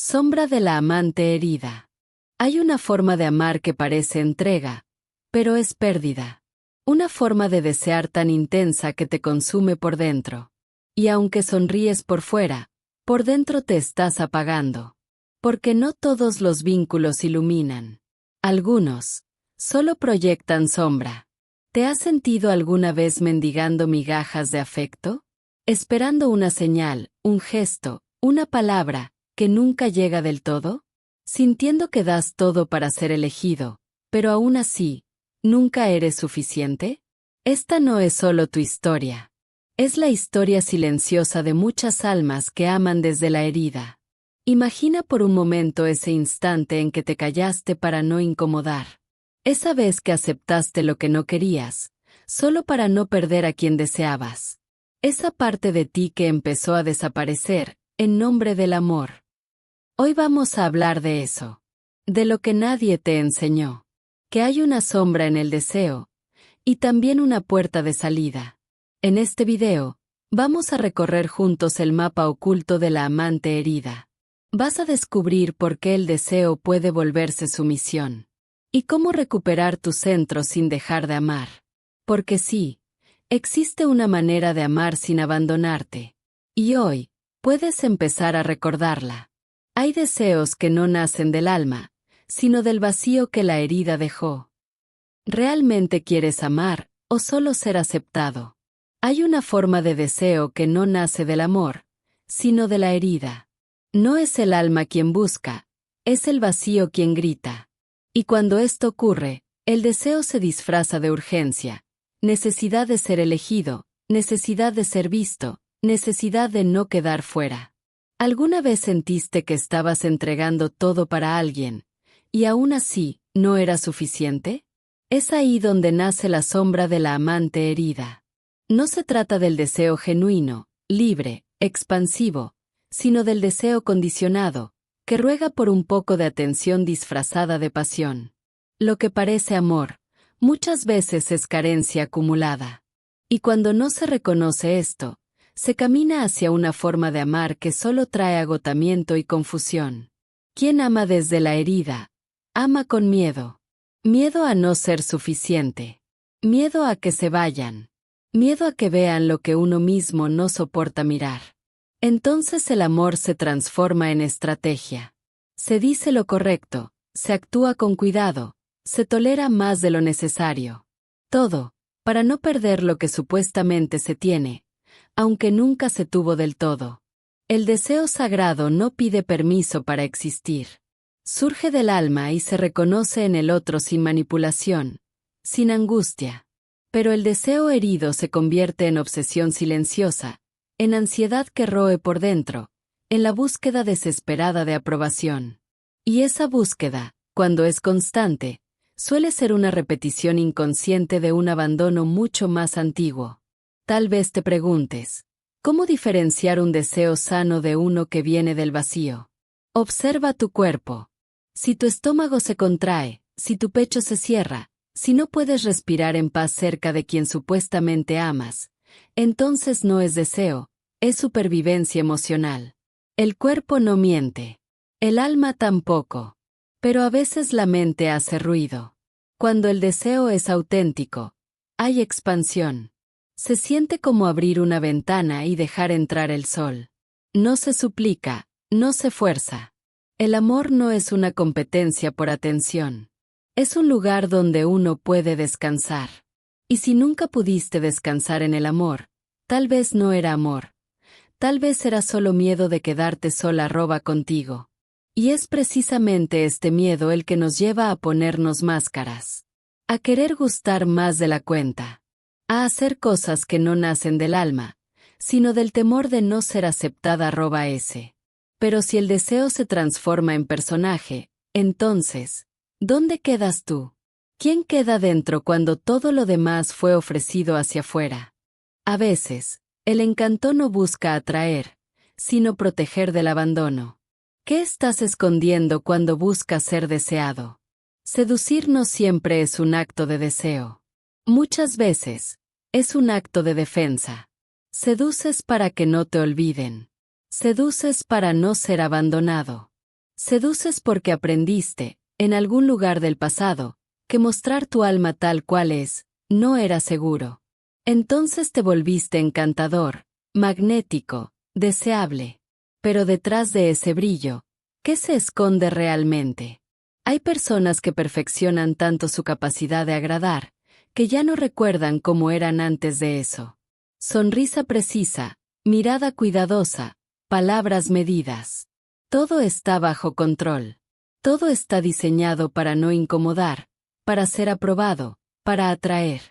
Sombra de la amante herida. Hay una forma de amar que parece entrega, pero es pérdida. Una forma de desear tan intensa que te consume por dentro. Y aunque sonríes por fuera, por dentro te estás apagando. Porque no todos los vínculos iluminan. Algunos solo proyectan sombra. ¿Te has sentido alguna vez mendigando migajas de afecto? Esperando una señal, un gesto, una palabra, que nunca llega del todo? Sintiendo que das todo para ser elegido, pero aún así, ¿nunca eres suficiente? Esta no es solo tu historia. Es la historia silenciosa de muchas almas que aman desde la herida. Imagina por un momento ese instante en que te callaste para no incomodar. Esa vez que aceptaste lo que no querías, solo para no perder a quien deseabas. Esa parte de ti que empezó a desaparecer, en nombre del amor. Hoy vamos a hablar de eso. De lo que nadie te enseñó. Que hay una sombra en el deseo, y también una puerta de salida. En este video, vamos a recorrer juntos el mapa oculto de la amante herida. Vas a descubrir por qué el deseo puede volverse su misión. Y cómo recuperar tu centro sin dejar de amar. Porque sí, existe una manera de amar sin abandonarte. Y hoy, puedes empezar a recordarla. Hay deseos que no nacen del alma, sino del vacío que la herida dejó. ¿Realmente quieres amar, o solo ser aceptado? Hay una forma de deseo que no nace del amor, sino de la herida. No es el alma quien busca, es el vacío quien grita. Y cuando esto ocurre, el deseo se disfraza de urgencia, necesidad de ser elegido, necesidad de ser visto, necesidad de no quedar fuera. ¿Alguna vez sentiste que estabas entregando todo para alguien, y aún así, no era suficiente? Es ahí donde nace la sombra de la amante herida. No se trata del deseo genuino, libre, expansivo, sino del deseo condicionado, que ruega por un poco de atención disfrazada de pasión. Lo que parece amor, muchas veces es carencia acumulada. Y cuando no se reconoce esto, se camina hacia una forma de amar que solo trae agotamiento y confusión. ¿Quién ama desde la herida? Ama con miedo. Miedo a no ser suficiente. Miedo a que se vayan. Miedo a que vean lo que uno mismo no soporta mirar. Entonces el amor se transforma en estrategia. Se dice lo correcto, se actúa con cuidado, se tolera más de lo necesario. Todo, para no perder lo que supuestamente se tiene, aunque nunca se tuvo del todo. El deseo sagrado no pide permiso para existir. Surge del alma y se reconoce en el otro sin manipulación, sin angustia. Pero el deseo herido se convierte en obsesión silenciosa, en ansiedad que roe por dentro, en la búsqueda desesperada de aprobación. Y esa búsqueda, cuando es constante, suele ser una repetición inconsciente de un abandono mucho más antiguo. Tal vez te preguntes, ¿cómo diferenciar un deseo sano de uno que viene del vacío? Observa tu cuerpo. Si tu estómago se contrae, si tu pecho se cierra, si no puedes respirar en paz cerca de quien supuestamente amas, entonces no es deseo, es supervivencia emocional. El cuerpo no miente. El alma tampoco. Pero a veces la mente hace ruido. Cuando el deseo es auténtico, hay expansión. Se siente como abrir una ventana y dejar entrar el sol. No se suplica, no se fuerza. El amor no es una competencia por atención. Es un lugar donde uno puede descansar. Y si nunca pudiste descansar en el amor, tal vez no era amor. Tal vez era solo miedo de quedarte sola contigo. Y es precisamente este miedo el que nos lleva a ponernos máscaras. A querer gustar más de la cuenta. A hacer cosas que no nacen del alma, sino del temor de no ser aceptada ese. Pero si el deseo se transforma en personaje, entonces, ¿dónde quedas tú? ¿Quién queda dentro cuando todo lo demás fue ofrecido hacia afuera? A veces, el encanto no busca atraer, sino proteger del abandono. ¿Qué estás escondiendo cuando buscas ser deseado? Seducir no siempre es un acto de deseo. Muchas veces, es un acto de defensa. Seduces para que no te olviden. Seduces para no ser abandonado. Seduces porque aprendiste, en algún lugar del pasado, que mostrar tu alma tal cual es, no era seguro. Entonces te volviste encantador, magnético, deseable. Pero detrás de ese brillo, ¿qué se esconde realmente? Hay personas que perfeccionan tanto su capacidad de agradar, que ya no recuerdan cómo eran antes de eso. Sonrisa precisa, mirada cuidadosa, palabras medidas. Todo está bajo control. Todo está diseñado para no incomodar, para ser aprobado, para atraer.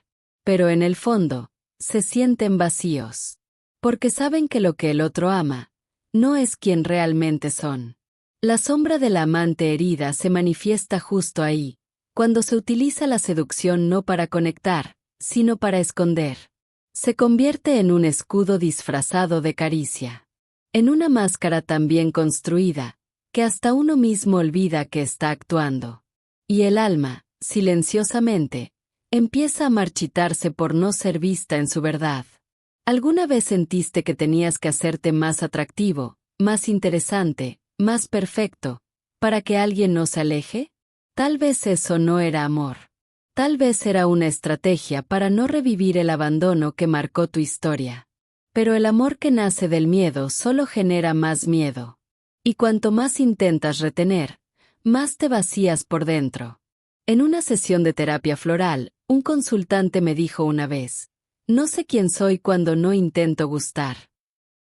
Pero en el fondo, se sienten vacíos. Porque saben que lo que el otro ama, no es quien realmente son. La sombra de la amante herida se manifiesta justo ahí, cuando se utiliza la seducción no para conectar, sino para esconder. Se convierte en un escudo disfrazado de caricia. En una máscara tan bien construida, que hasta uno mismo olvida que está actuando. Y el alma, silenciosamente, empieza a marchitarse por no ser vista en su verdad. ¿Alguna vez sentiste que tenías que hacerte más atractivo, más interesante, más perfecto, para que alguien no se aleje? Tal vez eso no era amor. Tal vez era una estrategia para no revivir el abandono que marcó tu historia. Pero el amor que nace del miedo solo genera más miedo. Y cuanto más intentas retener, más te vacías por dentro. En una sesión de terapia floral, un consultante me dijo una vez: no sé quién soy cuando no intento gustar.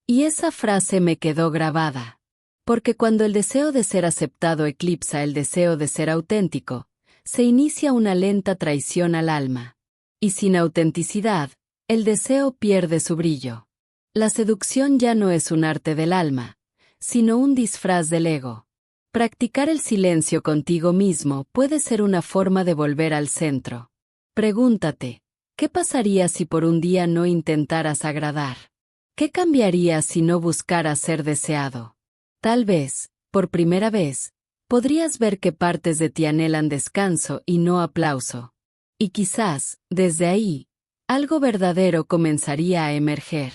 Y esa frase me quedó grabada. Porque cuando el deseo de ser aceptado eclipsa el deseo de ser auténtico, se inicia una lenta traición al alma. Y sin autenticidad, el deseo pierde su brillo. La seducción ya no es un arte del alma, sino un disfraz del ego. Practicar el silencio contigo mismo puede ser una forma de volver al centro. Pregúntate, ¿qué pasaría si por un día no intentaras agradar? ¿Qué cambiaría si no buscaras ser deseado? Tal vez, por primera vez, podrías ver que partes de ti anhelan descanso y no aplauso. Y quizás, desde ahí, algo verdadero comenzaría a emerger.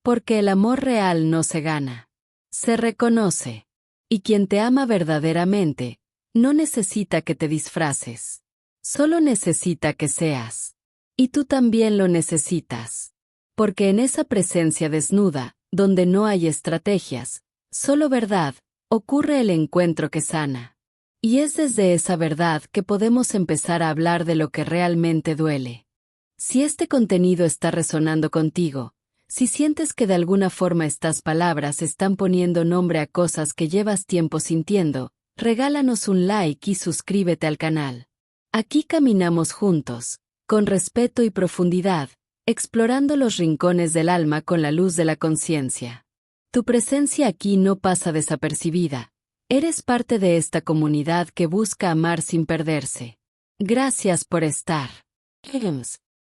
Porque el amor real no se gana, se reconoce. Y quien te ama verdaderamente, no necesita que te disfraces. Solo necesita que seas. Y tú también lo necesitas. Porque en esa presencia desnuda, donde no hay estrategias, solo verdad, ocurre el encuentro que sana. Y es desde esa verdad que podemos empezar a hablar de lo que realmente duele. Si este contenido está resonando contigo, si sientes que de alguna forma estas palabras están poniendo nombre a cosas que llevas tiempo sintiendo, regálanos un like y suscríbete al canal. Aquí caminamos juntos, con respeto y profundidad, explorando los rincones del alma con la luz de la conciencia. Tu presencia aquí no pasa desapercibida. Eres parte de esta comunidad que busca amar sin perderse. Gracias por estar.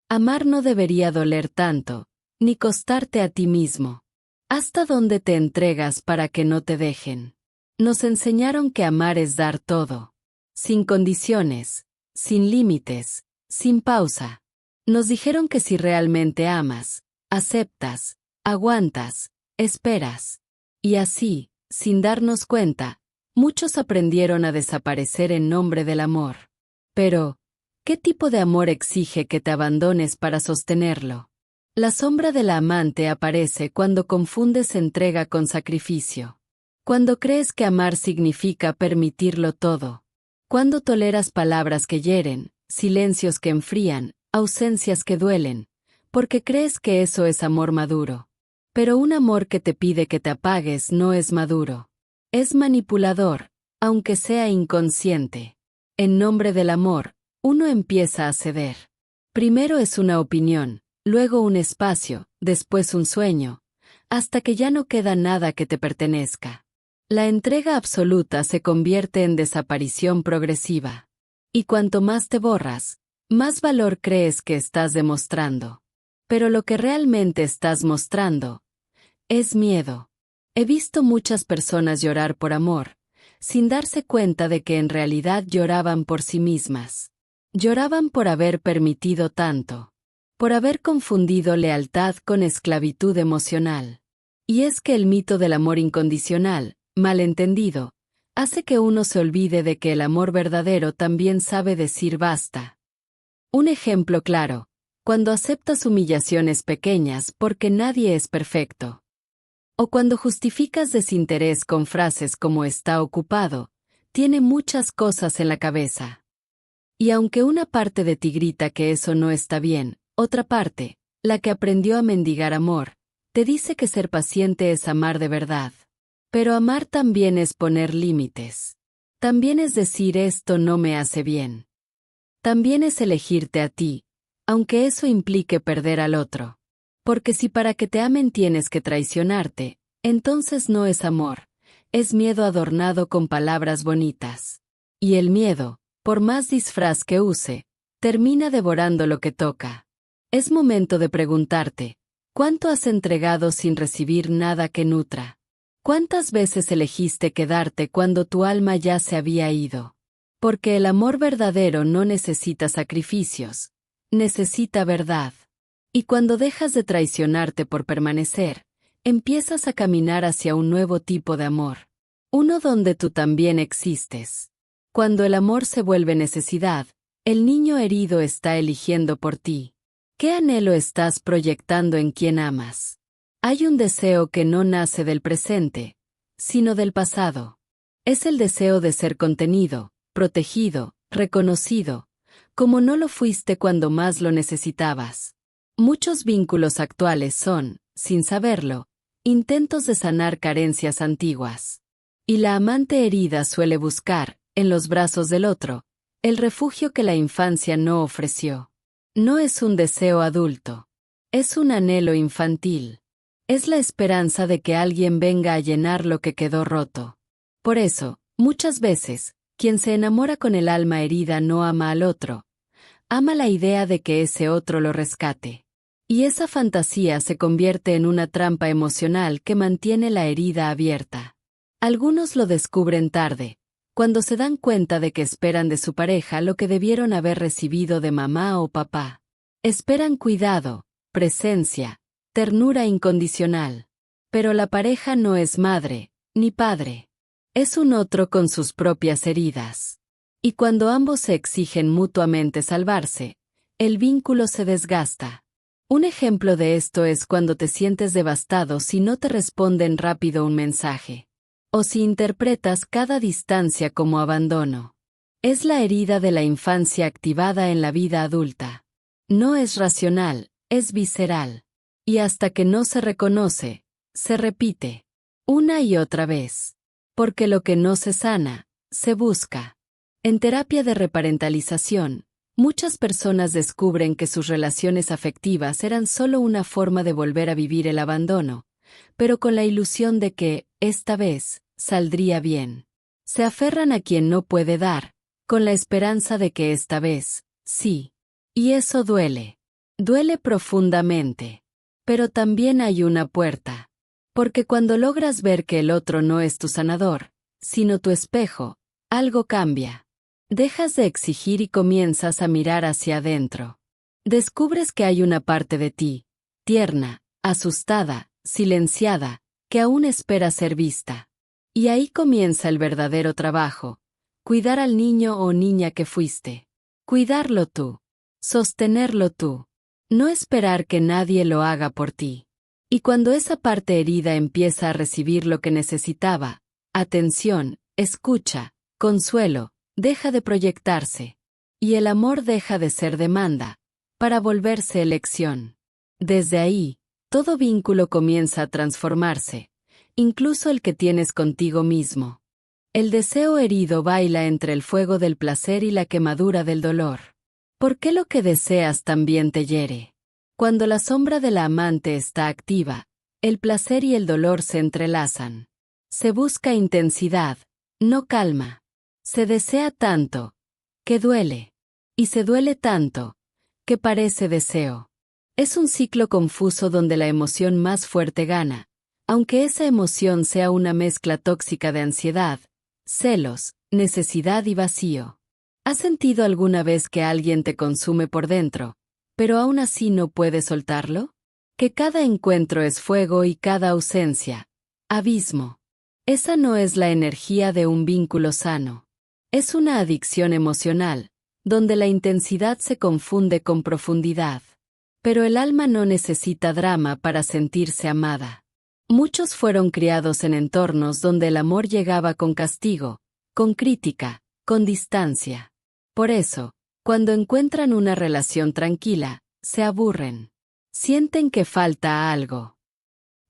Amar no debería doler tanto, ni costarte a ti mismo. ¿Hasta dónde te entregas para que no te dejen? Nos enseñaron que amar es dar todo. Sin condiciones, sin límites, sin pausa. Nos dijeron que si realmente amas, aceptas, aguantas, esperas. Y así, sin darnos cuenta, muchos aprendieron a desaparecer en nombre del amor. Pero, ¿qué tipo de amor exige que te abandones para sostenerlo? La sombra de la amante aparece cuando confundes entrega con sacrificio. Cuando crees que amar significa permitirlo todo. Cuando toleras palabras que hieren, silencios que enfrían, ausencias que duelen, porque crees que eso es amor maduro. Pero un amor que te pide que te apagues no es maduro. Es manipulador, aunque sea inconsciente. En nombre del amor, uno empieza a ceder. Primero es una opinión, luego un espacio, después un sueño, hasta que ya no queda nada que te pertenezca. La entrega absoluta se convierte en desaparición progresiva. Y cuanto más te borras, más valor crees que estás demostrando. Pero lo que realmente estás mostrando es miedo. He visto muchas personas llorar por amor, sin darse cuenta de que en realidad lloraban por sí mismas. Lloraban por haber permitido tanto. Por haber confundido lealtad con esclavitud emocional. Y es que el mito del amor incondicional, mal entendido, hace que uno se olvide de que el amor verdadero también sabe decir basta. Un ejemplo claro, cuando aceptas humillaciones pequeñas porque nadie es perfecto. O cuando justificas desinterés con frases como está ocupado, tiene muchas cosas en la cabeza. Y aunque una parte de ti grita que eso no está bien, otra parte, la que aprendió a mendigar amor, te dice que ser paciente es amar de verdad. Pero amar también es poner límites. También es decir esto no me hace bien. También es elegirte a ti, aunque eso implique perder al otro. Porque si para que te amen tienes que traicionarte, entonces no es amor, es miedo adornado con palabras bonitas. Y el miedo, por más disfraz que use, termina devorando lo que toca. Es momento de preguntarte, ¿cuánto has entregado sin recibir nada que nutra? ¿Cuántas veces elegiste quedarte cuando tu alma ya se había ido? Porque el amor verdadero no necesita sacrificios, necesita verdad. Y cuando dejas de traicionarte por permanecer, empiezas a caminar hacia un nuevo tipo de amor. Uno donde tú también existes. Cuando el amor se vuelve necesidad, el niño herido está eligiendo por ti. ¿Qué anhelo estás proyectando en quien amas? Hay un deseo que no nace del presente, sino del pasado. Es el deseo de ser contenido, protegido, reconocido, como no lo fuiste cuando más lo necesitabas. Muchos vínculos actuales son, sin saberlo, intentos de sanar carencias antiguas. Y la amante herida suele buscar, en los brazos del otro, el refugio que la infancia no ofreció. No es un deseo adulto. Es un anhelo infantil. Es la esperanza de que alguien venga a llenar lo que quedó roto. Por eso, muchas veces, quien se enamora con el alma herida no ama al otro. Ama la idea de que ese otro lo rescate. Y esa fantasía se convierte en una trampa emocional que mantiene la herida abierta. Algunos lo descubren tarde, cuando se dan cuenta de que esperan de su pareja lo que debieron haber recibido de mamá o papá. Esperan cuidado, presencia, ternura incondicional. Pero la pareja no es madre, ni padre. Es un otro con sus propias heridas. Y cuando ambos se exigen mutuamente salvarse, el vínculo se desgasta. Un ejemplo de esto es cuando te sientes devastado si no te responden rápido un mensaje. O si interpretas cada distancia como abandono. Es la herida de la infancia activada en la vida adulta. No es racional, es visceral. Y hasta que no se reconoce, se repite. Una y otra vez. Porque lo que no se sana, se busca. En terapia de reparentalización, muchas personas descubren que sus relaciones afectivas eran solo una forma de volver a vivir el abandono, pero con la ilusión de que, esta vez, saldría bien. Se aferran a quien no puede dar, con la esperanza de que esta vez, sí. Y eso duele. Duele profundamente. Pero también hay una puerta. Porque cuando logras ver que el otro no es tu sanador, sino tu espejo, algo cambia. Dejas de exigir y comienzas a mirar hacia adentro. Descubres que hay una parte de ti, tierna, asustada, silenciada, que aún espera ser vista. Y ahí comienza el verdadero trabajo, cuidar al niño o niña que fuiste. Cuidarlo tú. Sostenerlo tú. No esperar que nadie lo haga por ti. Y cuando esa parte herida empieza a recibir lo que necesitaba, atención, escucha, consuelo, deja de proyectarse. Y el amor deja de ser demanda, para volverse elección. Desde ahí, todo vínculo comienza a transformarse, incluso el que tienes contigo mismo. El deseo herido baila entre el fuego del placer y la quemadura del dolor. ¿Por qué lo que deseas también te hiere? Cuando la sombra de la amante está activa, el placer y el dolor se entrelazan. Se busca intensidad, no calma. Se desea tanto, que duele. Y se duele tanto, que parece deseo. Es un ciclo confuso donde la emoción más fuerte gana, aunque esa emoción sea una mezcla tóxica de ansiedad, celos, necesidad y vacío. ¿Has sentido alguna vez que alguien te consume por dentro, pero aún así no puedes soltarlo? Que cada encuentro es fuego y cada ausencia, abismo. Esa no es la energía de un vínculo sano. Es una adicción emocional, donde la intensidad se confunde con profundidad. Pero el alma no necesita drama para sentirse amada. Muchos fueron criados en entornos donde el amor llegaba con castigo, con crítica, con distancia. Por eso, cuando encuentran una relación tranquila, se aburren. Sienten que falta algo.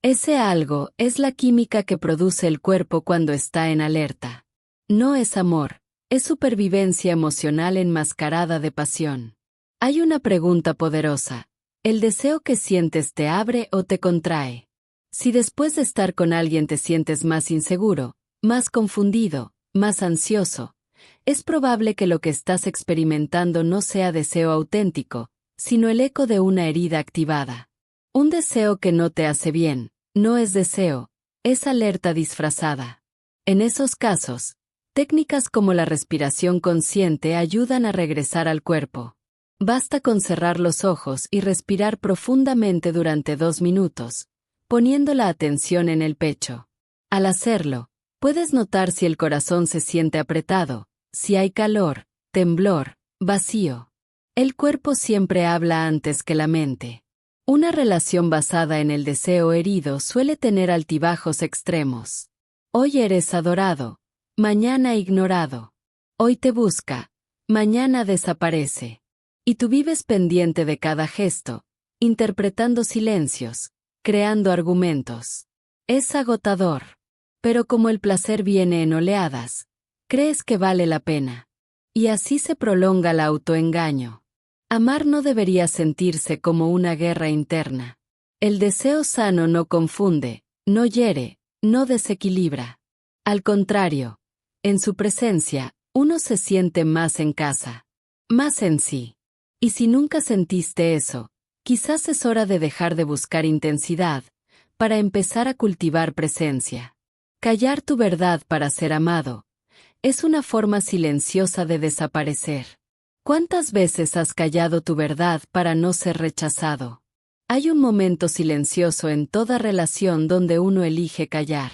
Ese algo es la química que produce el cuerpo cuando está en alerta. No es amor, es supervivencia emocional enmascarada de pasión. Hay una pregunta poderosa. ¿El deseo que sientes te abre o te contrae? Si después de estar con alguien te sientes más inseguro, más confundido, más ansioso, es probable que lo que estás experimentando no sea deseo auténtico, sino el eco de una herida activada. Un deseo que no te hace bien, no es deseo, es alerta disfrazada. En esos casos, técnicas como la respiración consciente ayudan a regresar al cuerpo. Basta con cerrar los ojos y respirar profundamente durante 2 minutos, poniendo la atención en el pecho. Al hacerlo, puedes notar si el corazón se siente apretado, si hay calor, temblor, vacío. El cuerpo siempre habla antes que la mente. Una relación basada en el deseo herido suele tener altibajos extremos. Hoy eres adorado, mañana ignorado. Hoy te busca, mañana desaparece. Y tú vives pendiente de cada gesto, interpretando silencios, creando argumentos. Es agotador. Pero como el placer viene en oleadas, crees que vale la pena. Y así se prolonga el autoengaño. Amar no debería sentirse como una guerra interna. El deseo sano no confunde, no hiere, no desequilibra. Al contrario, en su presencia, uno se siente más en casa, más en sí. Y si nunca sentiste eso, quizás es hora de dejar de buscar intensidad, para empezar a cultivar presencia. Callar tu verdad para ser amado es una forma silenciosa de desaparecer. ¿Cuántas veces has callado tu verdad para no ser rechazado? Hay un momento silencioso en toda relación donde uno elige callar.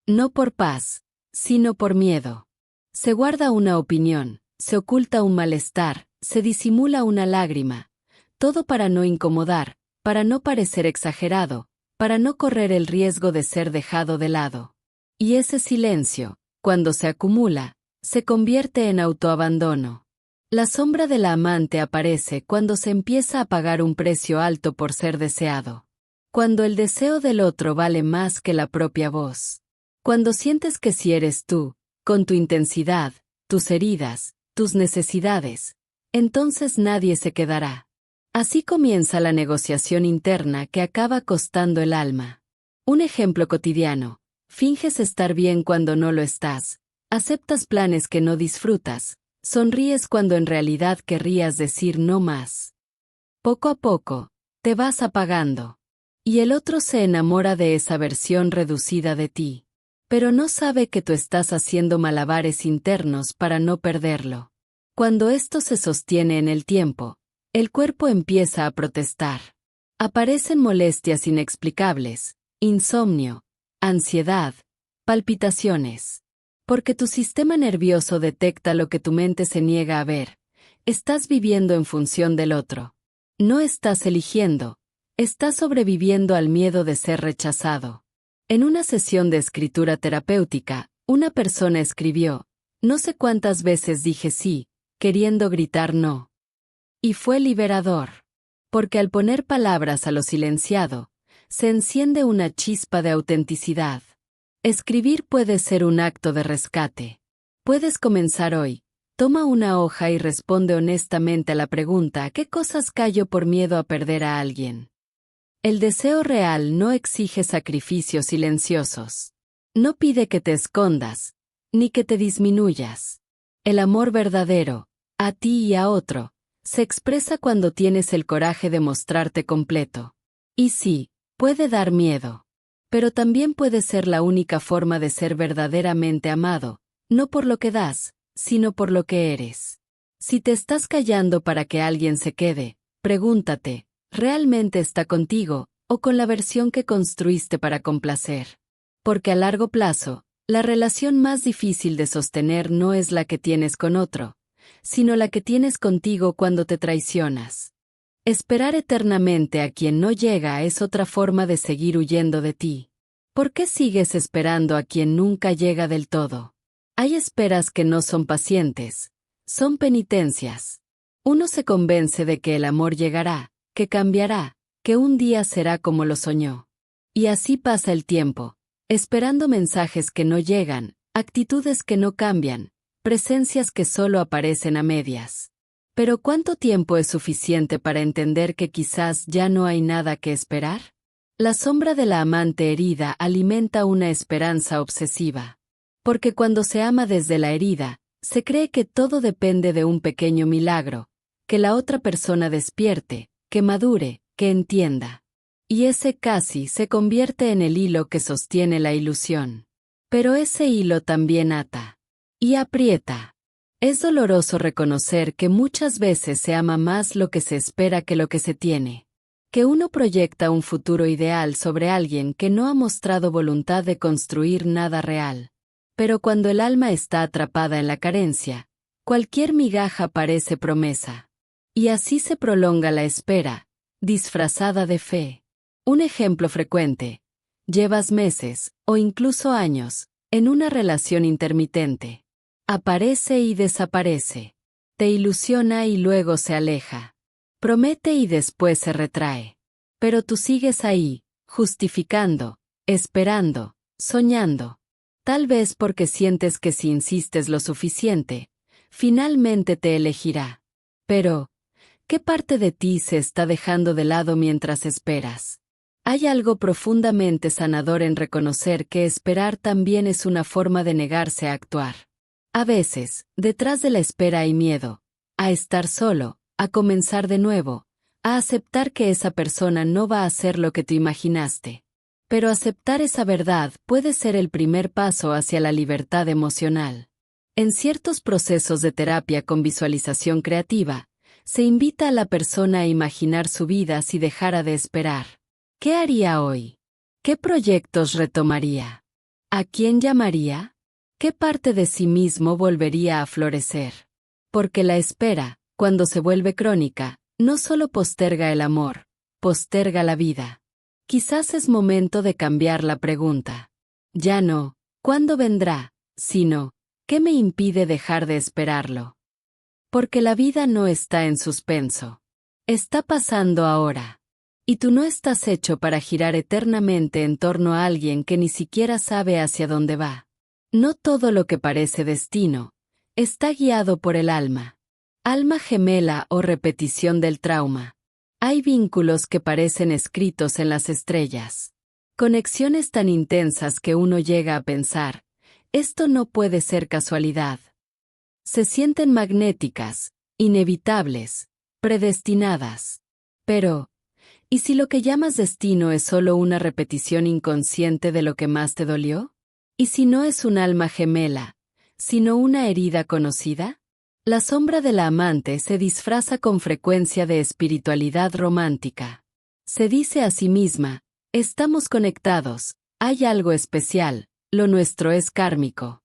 No por paz, sino por miedo. Se guarda una opinión, se oculta un malestar, se disimula una lágrima. Todo para no incomodar, para no parecer exagerado, para no correr el riesgo de ser dejado de lado. Y ese silencio, cuando se acumula, se convierte en autoabandono. La sombra de la amante aparece cuando se empieza a pagar un precio alto por ser deseado. Cuando el deseo del otro vale más que la propia voz. Cuando sientes que si eres tú, con tu intensidad, tus heridas, tus necesidades, entonces nadie se quedará. Así comienza la negociación interna que acaba costando el alma. Un ejemplo cotidiano. Finges estar bien cuando no lo estás. Aceptas planes que no disfrutas. Sonríes cuando en realidad querrías decir no más. Poco a poco, te vas apagando. Y el otro se enamora de esa versión reducida de ti. Pero no sabe que tú estás haciendo malabares internos para no perderlo. Cuando esto se sostiene en el tiempo, el cuerpo empieza a protestar. Aparecen molestias inexplicables, insomnio, ansiedad, palpitaciones. Porque tu sistema nervioso detecta lo que tu mente se niega a ver. Estás viviendo en función del otro. No estás eligiendo, estás sobreviviendo al miedo de ser rechazado. En una sesión de escritura terapéutica, una persona escribió, no sé cuántas veces dije sí, queriendo gritar no. Y fue liberador. Porque al poner palabras a lo silenciado, se enciende una chispa de autenticidad. Escribir puede ser un acto de rescate. Puedes comenzar hoy. Toma una hoja y responde honestamente a la pregunta ¿qué cosas callo por miedo a perder a alguien? El deseo real no exige sacrificios silenciosos. No pide que te escondas, ni que te disminuyas. El amor verdadero, a ti y a otro, se expresa cuando tienes el coraje de mostrarte completo. Y sí, puede dar miedo. Pero también puede ser la única forma de ser verdaderamente amado, no por lo que das, sino por lo que eres. Si te estás callando para que alguien se quede, pregúntate, ¿realmente está contigo, o con la versión que construiste para complacer? Porque a largo plazo, La relación más difícil de sostener no es la que tienes con otro, sino la que tienes contigo cuando te traicionas. Esperar eternamente a quien no llega es otra forma de seguir huyendo de ti. ¿Por qué sigues esperando a quien nunca llega del todo? Hay esperas que no son pacientes, son penitencias. Uno se convence de que el amor llegará, que cambiará, que un día será como lo soñó. Y así pasa el tiempo, esperando mensajes que no llegan, actitudes que no cambian, presencias que solo aparecen a medias. Pero ¿cuánto tiempo es suficiente para entender que quizás ya no hay nada que esperar? La sombra de la amante herida alimenta una esperanza obsesiva. Porque cuando se ama desde la herida, se cree que todo depende de un pequeño milagro, que la otra persona despierte, que madure, que entienda. Y ese casi se convierte en el hilo que sostiene la ilusión. Pero ese hilo también ata. Y aprieta. Es doloroso reconocer que muchas veces se ama más lo que se espera que lo que se tiene. Que uno proyecta un futuro ideal sobre alguien que no ha mostrado voluntad de construir nada real. Pero cuando el alma está atrapada en la carencia, cualquier migaja parece promesa. Y así se prolonga la espera, disfrazada de fe. Un ejemplo frecuente. Llevas meses, o incluso años, en una relación intermitente. Aparece y desaparece. Te ilusiona y luego se aleja. Promete y después se retrae. Pero tú sigues ahí, justificando, esperando, soñando. Tal vez porque sientes que si insistes lo suficiente, finalmente te elegirá. Pero, ¿qué parte de ti se está dejando de lado mientras esperas? Hay algo profundamente sanador en reconocer que esperar también es una forma de negarse a actuar. A veces, detrás de la espera hay miedo, a estar solo, a comenzar de nuevo, a aceptar que esa persona no va a ser lo que tú imaginaste. Pero aceptar esa verdad puede ser el primer paso hacia la libertad emocional. En ciertos procesos de terapia con visualización creativa, se invita a la persona a imaginar su vida si dejara de esperar. ¿Qué haría hoy? ¿Qué proyectos retomaría? ¿A quién llamaría? ¿Qué parte de sí mismo volvería a florecer? Porque la espera, cuando se vuelve crónica, no solo posterga el amor, posterga la vida. Quizás es momento de cambiar la pregunta. Ya no, ¿cuándo vendrá? Sino, ¿qué me impide dejar de esperarlo? Porque la vida no está en suspenso. Está pasando ahora. Y tú no estás hecho para girar eternamente en torno a alguien que ni siquiera sabe hacia dónde va. No todo lo que parece destino está guiado por el alma. Alma gemela o repetición del trauma. Hay vínculos que parecen escritos en las estrellas. Conexiones tan intensas que uno llega a pensar, esto no puede ser casualidad. Se sienten magnéticas, inevitables, predestinadas. Pero, ¿y si lo que llamas destino es solo una repetición inconsciente de lo que más te dolió? ¿Y si no es un alma gemela, sino una herida conocida? La sombra de la amante se disfraza con frecuencia de espiritualidad romántica. Se dice a sí misma, estamos conectados, hay algo especial, lo nuestro es kármico.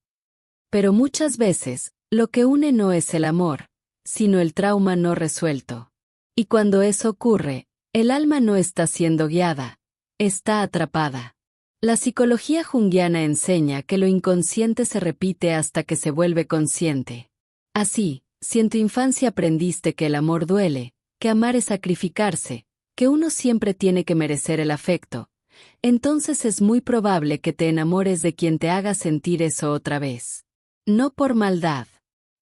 Pero muchas veces, lo que une no es el amor, sino el trauma no resuelto. Y cuando eso ocurre, el alma no está siendo guiada, está atrapada. La psicología junguiana enseña que lo inconsciente se repite hasta que se vuelve consciente. Así, si en tu infancia aprendiste que el amor duele, que amar es sacrificarse, que uno siempre tiene que merecer el afecto, entonces es muy probable que te enamores de quien te haga sentir eso otra vez. No por maldad,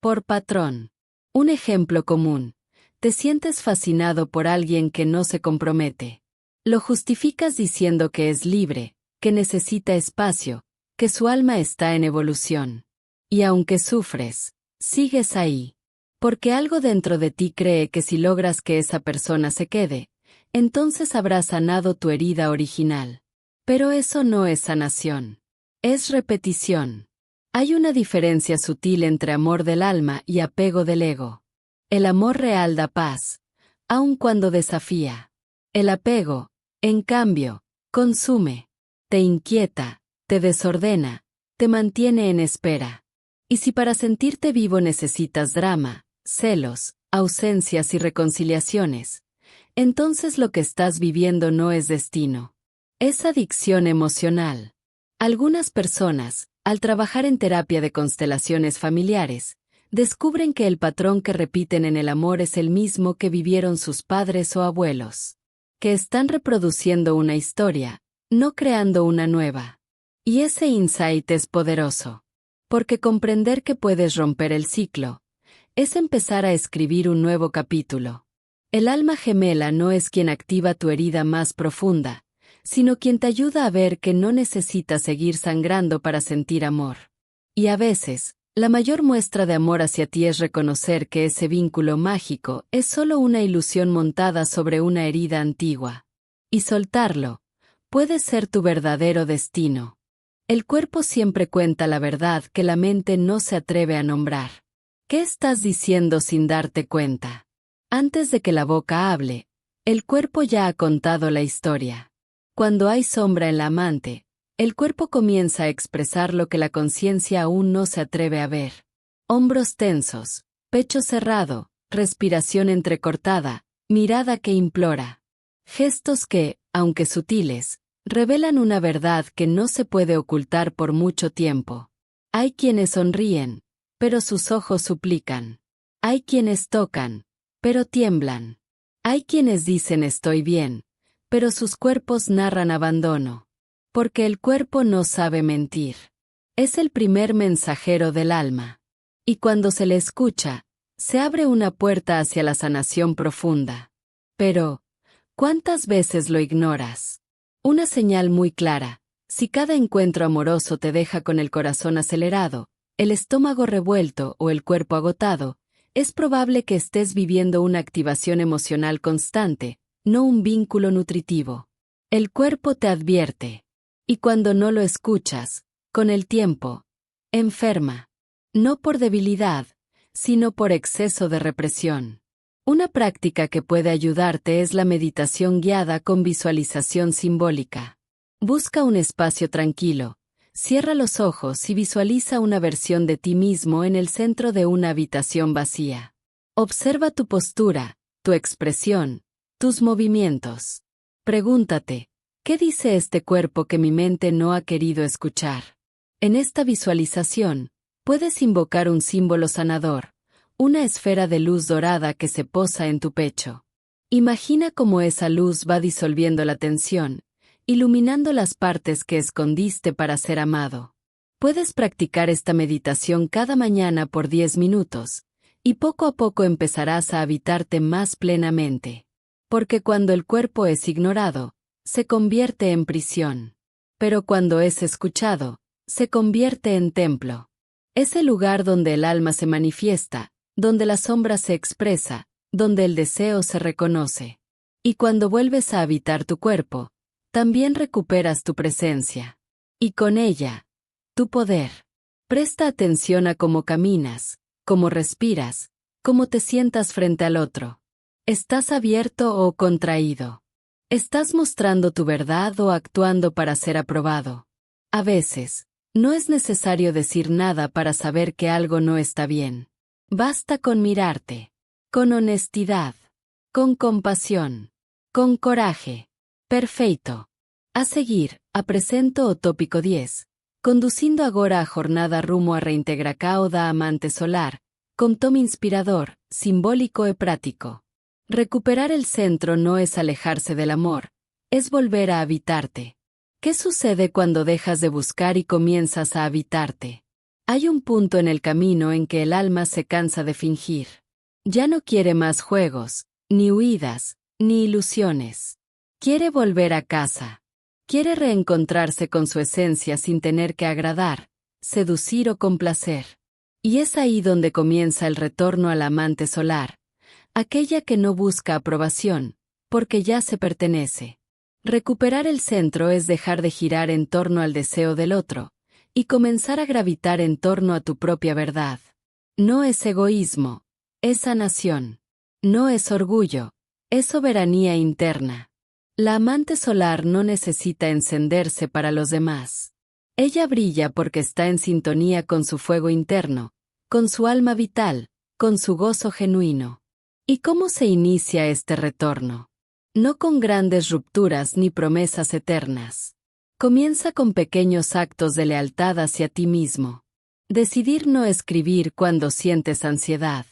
por patrón. Un ejemplo común. Te sientes fascinado por alguien que no se compromete. Lo justificas diciendo que es libre, que necesita espacio, que su alma está en evolución. Y aunque sufres, sigues ahí. Porque algo dentro de ti cree que si logras que esa persona se quede, entonces habrás sanado tu herida original. Pero eso no es sanación. Es repetición. Hay una diferencia sutil entre amor del alma y apego del ego. El amor real da paz, aun cuando desafía. El apego, en cambio, consume, te inquieta, te desordena, te mantiene en espera. Y si para sentirte vivo necesitas drama, celos, ausencias y reconciliaciones, entonces lo que estás viviendo no es destino. Es adicción emocional. Algunas personas, al trabajar en terapia de constelaciones familiares, descubren que el patrón que repiten en el amor es el mismo que vivieron sus padres o abuelos. Que están reproduciendo una historia, no creando una nueva. Y ese insight es poderoso. Porque comprender que puedes romper el ciclo es empezar a escribir un nuevo capítulo. El alma gemela no es quien activa tu herida más profunda, sino quien te ayuda a ver que no necesitas seguir sangrando para sentir amor. Y a veces, la mayor muestra de amor hacia ti es reconocer que ese vínculo mágico es solo una ilusión montada sobre una herida antigua. Y soltarlo puede ser tu verdadero destino. El cuerpo siempre cuenta la verdad que la mente no se atreve a nombrar. ¿Qué estás diciendo sin darte cuenta? Antes de que la boca hable, el cuerpo ya ha contado la historia. Cuando hay sombra en la amante, el cuerpo comienza a expresar lo que la conciencia aún no se atreve a ver. Hombros tensos, pecho cerrado, respiración entrecortada, mirada que implora. Gestos que, aunque sutiles, revelan una verdad que no se puede ocultar por mucho tiempo. Hay quienes sonríen, pero sus ojos suplican. Hay quienes tocan, pero tiemblan. Hay quienes dicen estoy bien, pero sus cuerpos narran abandono. Porque el cuerpo no sabe mentir. Es el primer mensajero del alma. Y cuando se le escucha, se abre una puerta hacia la sanación profunda. Pero, ¿cuántas veces lo ignoras? Una señal muy clara: si cada encuentro amoroso te deja con el corazón acelerado, el estómago revuelto o el cuerpo agotado, es probable que estés viviendo una activación emocional constante, no un vínculo nutritivo. El cuerpo te advierte. Y cuando no lo escuchas, con el tiempo, enferma. No por debilidad, sino por exceso de represión. Una práctica que puede ayudarte es la meditación guiada con visualización simbólica. Busca un espacio tranquilo, cierra los ojos y visualiza una versión de ti mismo en el centro de una habitación vacía. Observa tu postura, tu expresión, tus movimientos. Pregúntate, ¿qué dice este cuerpo que mi mente no ha querido escuchar? En esta visualización, puedes invocar un símbolo sanador, una esfera de luz dorada que se posa en tu pecho. Imagina cómo esa luz va disolviendo la tensión, iluminando las partes que escondiste para ser amado. Puedes practicar esta meditación cada mañana por 10 minutos, y poco a poco empezarás a habitarte más plenamente. Porque cuando el cuerpo es ignorado, se convierte en prisión. Pero cuando es escuchado, se convierte en templo. Es el lugar donde el alma se manifiesta, donde la sombra se expresa, donde el deseo se reconoce. Y cuando vuelves a habitar tu cuerpo, también recuperas tu presencia. Y con ella, tu poder. Presta atención a cómo caminas, cómo respiras, cómo te sientas frente al otro. ¿Estás abierto o contraído? ¿Estás mostrando tu verdad o actuando para ser aprobado? A veces, no es necesario decir nada para saber que algo no está bien. Basta con mirarte. Con honestidad. Con compasión. Con coraje. Perfeito. A seguir, apresento o tópico 10. Conducindo agora a jornada rumo a reintegracao da amante solar, con tom inspirador, simbólico e práctico. Recuperar el centro no es alejarse del amor, es volver a habitarte. ¿Qué sucede cuando dejas de buscar y comienzas a habitarte? Hay un punto en el camino en que el alma se cansa de fingir. Ya no quiere más juegos, ni huidas, ni ilusiones. Quiere volver a casa. Quiere reencontrarse con su esencia sin tener que agradar, seducir o complacer. Y es ahí donde comienza el retorno al amante solar, aquella que no busca aprobación, porque ya se pertenece. Recuperar el centro es dejar de girar en torno al deseo del otro, y comenzar a gravitar en torno a tu propia verdad. No es egoísmo, es sanación. No es orgullo, es soberanía interna. La amante solar no necesita encenderse para los demás. Ella brilla porque está en sintonía con su fuego interno, con su alma vital, con su gozo genuino. ¿Y cómo se inicia este retorno? No con grandes rupturas ni promesas eternas. Comienza con pequeños actos de lealtad hacia ti mismo. Decidir no escribir cuando sientes ansiedad.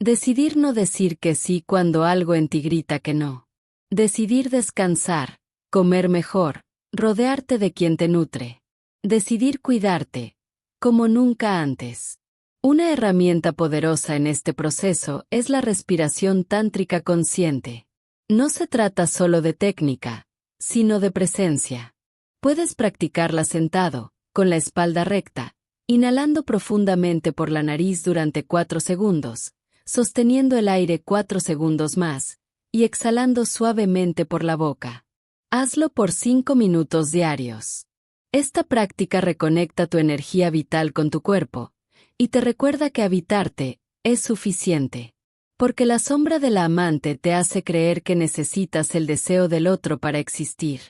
Decidir no decir que sí cuando algo en ti grita que no. Decidir descansar, comer mejor, rodearte de quien te nutre. Decidir cuidarte, como nunca antes. Una herramienta poderosa en este proceso es la respiración tántrica consciente. No se trata solo de técnica, sino de presencia. Puedes practicarla sentado, con la espalda recta, inhalando profundamente por la nariz durante 4 segundos, sosteniendo el aire 4 segundos más, y exhalando suavemente por la boca. Hazlo por 5 minutos diarios. Esta práctica reconecta tu energía vital con tu cuerpo, y te recuerda que habitarte es suficiente. Porque la sombra de la amante te hace creer que necesitas el deseo del otro para existir.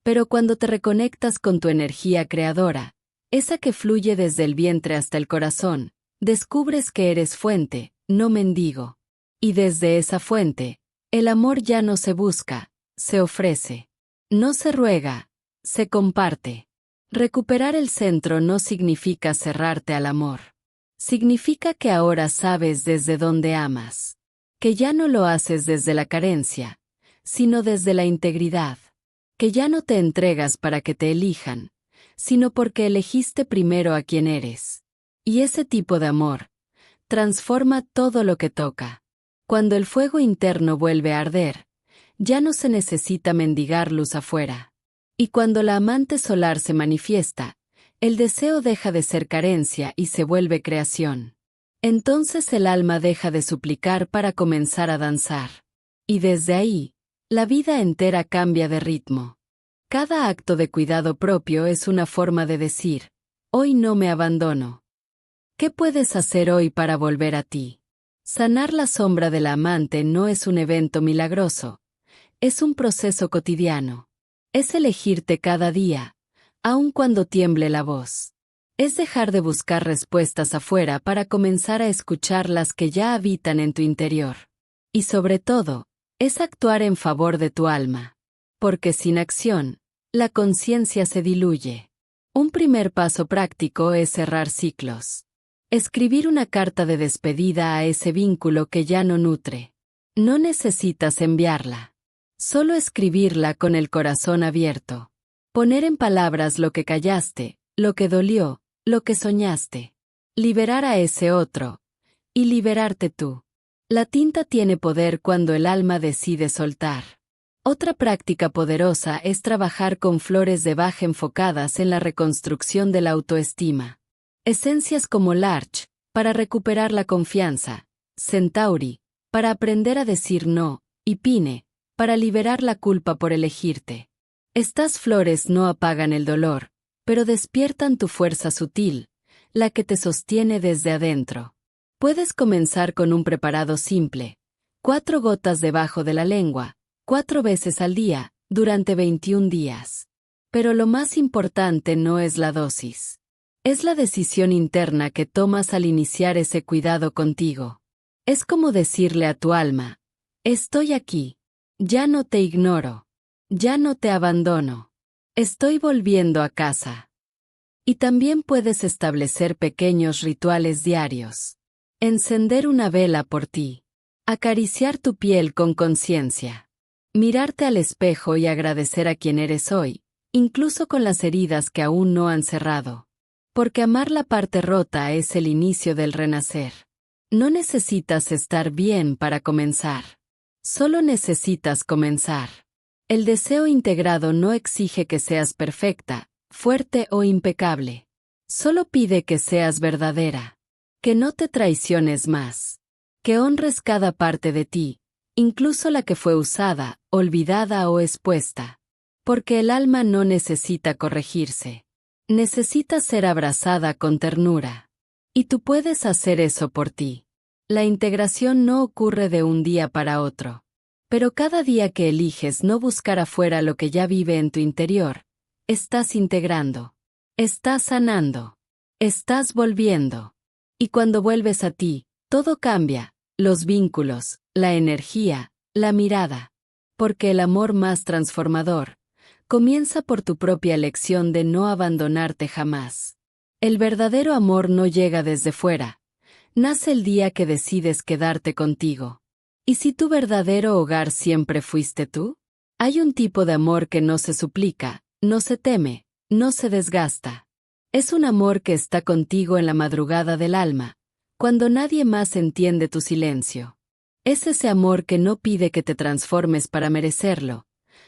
Pero cuando te reconectas con tu energía creadora, esa que fluye desde el vientre hasta el corazón, descubres que eres fuente, no mendigo. Y desde esa fuente, el amor ya no se busca, se ofrece. No se ruega, se comparte. Recuperar el centro no significa cerrarte al amor. Significa que ahora sabes desde dónde amas. Que ya no lo haces desde la carencia, sino desde la integridad. Que ya no te entregas para que te elijan, sino porque elegiste primero a quien eres. Y ese tipo de amor transforma todo lo que toca. Cuando el fuego interno vuelve a arder, ya no se necesita mendigar luz afuera. Y cuando la amante solar se manifiesta, el deseo deja de ser carencia y se vuelve creación. Entonces el alma deja de suplicar para comenzar a danzar. Y desde ahí, la vida entera cambia de ritmo. Cada acto de cuidado propio es una forma de decir, hoy no me abandono. ¿Qué puedes hacer hoy para volver a ti? Sanar la sombra de la amante no es un evento milagroso, es un proceso cotidiano. Es elegirte cada día, aun cuando tiemble la voz. Es dejar de buscar respuestas afuera para comenzar a escuchar las que ya habitan en tu interior. Y sobre todo, es actuar en favor de tu alma. Porque sin acción, la conciencia se diluye. Un primer paso práctico es cerrar ciclos. Escribir una carta de despedida a ese vínculo que ya no nutre. No necesitas enviarla. Solo escribirla con el corazón abierto. Poner en palabras lo que callaste, lo que dolió, lo que soñaste. Liberar a ese otro. Y liberarte tú. La tinta tiene poder cuando el alma decide soltar. Otra práctica poderosa es trabajar con flores de Bach enfocadas en la reconstrucción de la autoestima. Esencias como Larch, para recuperar la confianza, Centauri, para aprender a decir no, y Pine, para liberar la culpa por elegirte. Estas flores no apagan el dolor, pero despiertan tu fuerza sutil, la que te sostiene desde adentro. Puedes comenzar con un preparado simple. 4 gotas debajo de la lengua, 4 veces al día, durante 21 días. Pero lo más importante no es la dosis. Es la decisión interna que tomas al iniciar ese cuidado contigo. Es como decirle a tu alma, estoy aquí. Ya no te ignoro. Ya no te abandono. Estoy volviendo a casa. Y también puedes establecer pequeños rituales diarios. Encender una vela por ti. Acariciar tu piel con conciencia. Mirarte al espejo y agradecer a quien eres hoy, incluso con las heridas que aún no han cerrado. Porque amar la parte rota es el inicio del renacer. No necesitas estar bien para comenzar. Solo necesitas comenzar. El deseo integrado no exige que seas perfecta, fuerte o impecable. Solo pide que seas verdadera. Que no te traiciones más. Que honres cada parte de ti, incluso la que fue usada, olvidada o expuesta. Porque el alma no necesita corregirse. Necesita ser abrazada con ternura. Y tú puedes hacer eso por ti. La integración no ocurre de un día para otro. Pero cada día que eliges no buscar afuera lo que ya vive en tu interior, estás integrando. Estás sanando. Estás volviendo. Y cuando vuelves a ti, todo cambia, los vínculos, la energía, la mirada. Porque el amor más transformador comienza por tu propia elección de no abandonarte jamás. El verdadero amor no llega desde fuera. Nace el día que decides quedarte contigo. ¿Y si tu verdadero hogar siempre fuiste tú? Hay un tipo de amor que no se suplica, no se teme, no se desgasta. Es un amor que está contigo en la madrugada del alma, cuando nadie más entiende tu silencio. Es ese amor que no pide que te transformes para merecerlo,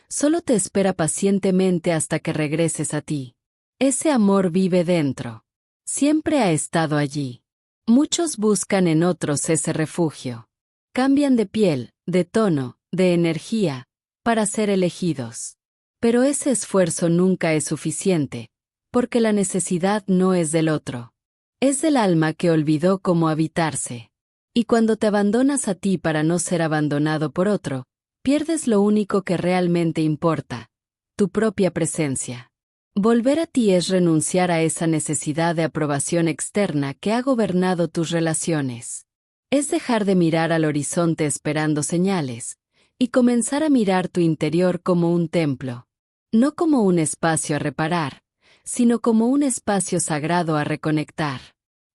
solo te espera pacientemente hasta que regreses a ti. Ese amor vive dentro. Siempre ha estado allí. Muchos buscan en otros ese refugio. Cambian de piel, de tono, de energía, para ser elegidos. Pero ese esfuerzo nunca es suficiente, porque la necesidad no es del otro. Es del alma que olvidó cómo habitarse. Y cuando te abandonas a ti para no ser abandonado por otro, pierdes lo único que realmente importa, tu propia presencia. Volver a ti es renunciar a esa necesidad de aprobación externa que ha gobernado tus relaciones. Es dejar de mirar al horizonte esperando señales, y comenzar a mirar tu interior como un templo. No como un espacio a reparar, sino como un espacio sagrado a reconectar.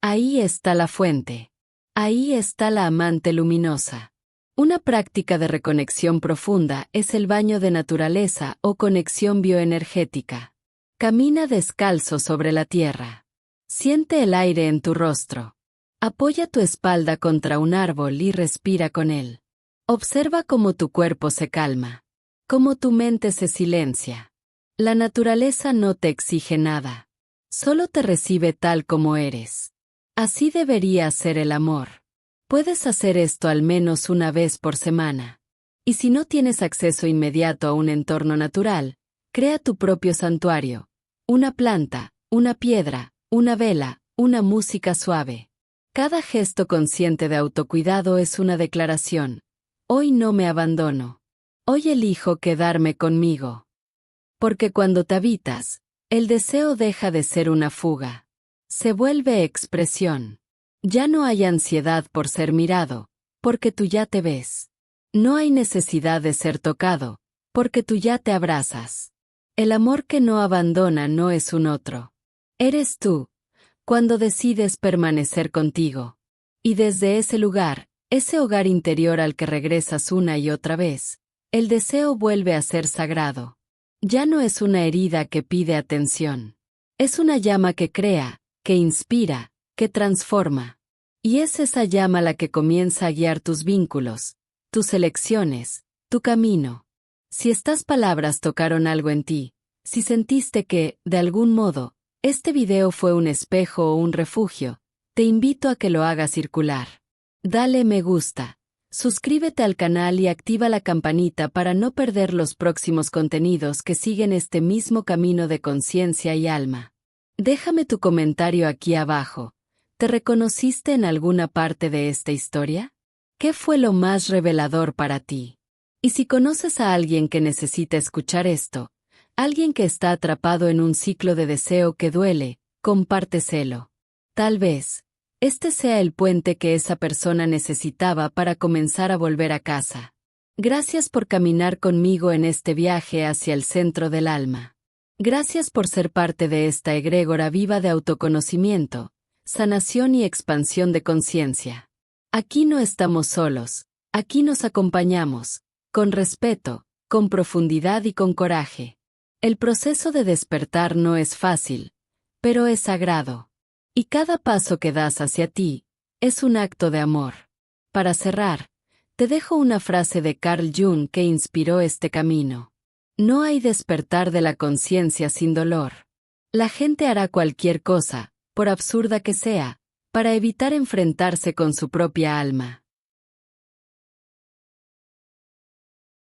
Ahí está la fuente. Ahí está la amante luminosa. Una práctica de reconexión profunda es el baño de naturaleza o conexión bioenergética. Camina descalzo sobre la tierra. Siente el aire en tu rostro. Apoya tu espalda contra un árbol y respira con él. Observa cómo tu cuerpo se calma, cómo tu mente se silencia. La naturaleza no te exige nada, solo te recibe tal como eres. Así debería ser el amor. Puedes hacer esto al menos una vez por semana. Y si no tienes acceso inmediato a un entorno natural, crea tu propio santuario. Una planta, una piedra, una vela, una música suave. Cada gesto consciente de autocuidado es una declaración. Hoy no me abandono. Hoy elijo quedarme conmigo. Porque cuando te habitas, el deseo deja de ser una fuga. Se vuelve expresión. Ya no hay ansiedad por ser mirado, porque tú ya te ves. No hay necesidad de ser tocado, porque tú ya te abrazas. El amor que no abandona no es un otro. Eres tú, cuando decides permanecer contigo. Y desde ese lugar, ese hogar interior al que regresas una y otra vez, el deseo vuelve a ser sagrado. Ya no es una herida que pide atención. Es una llama que crea, que inspira, que transforma. Y es esa llama la que comienza a guiar tus vínculos, tus elecciones, tu camino. Si estas palabras tocaron algo en ti, si sentiste que, de algún modo, este video fue un espejo o un refugio, te invito a que lo hagas circular. Dale me gusta, suscríbete al canal y activa la campanita para no perder los próximos contenidos que siguen este mismo camino de conciencia y alma. Déjame tu comentario aquí abajo. ¿Te reconociste en alguna parte de esta historia? ¿Qué fue lo más revelador para ti? Y si conoces a alguien que necesita escuchar esto, alguien que está atrapado en un ciclo de deseo que duele, compárteselo. Tal vez, este sea el puente que esa persona necesitaba para comenzar a volver a casa. Gracias por caminar conmigo en este viaje hacia el centro del alma. Gracias por ser parte de esta egrégora viva de autoconocimiento, sanación y expansión de conciencia. Aquí no estamos solos, aquí nos acompañamos, con respeto, con profundidad y con coraje. El proceso de despertar no es fácil, pero es sagrado. Y cada paso que das hacia ti, es un acto de amor. Para cerrar, te dejo una frase de Carl Jung que inspiró este camino. No hay despertar de la conciencia sin dolor. La gente hará cualquier cosa, por absurda que sea, para evitar enfrentarse con su propia alma.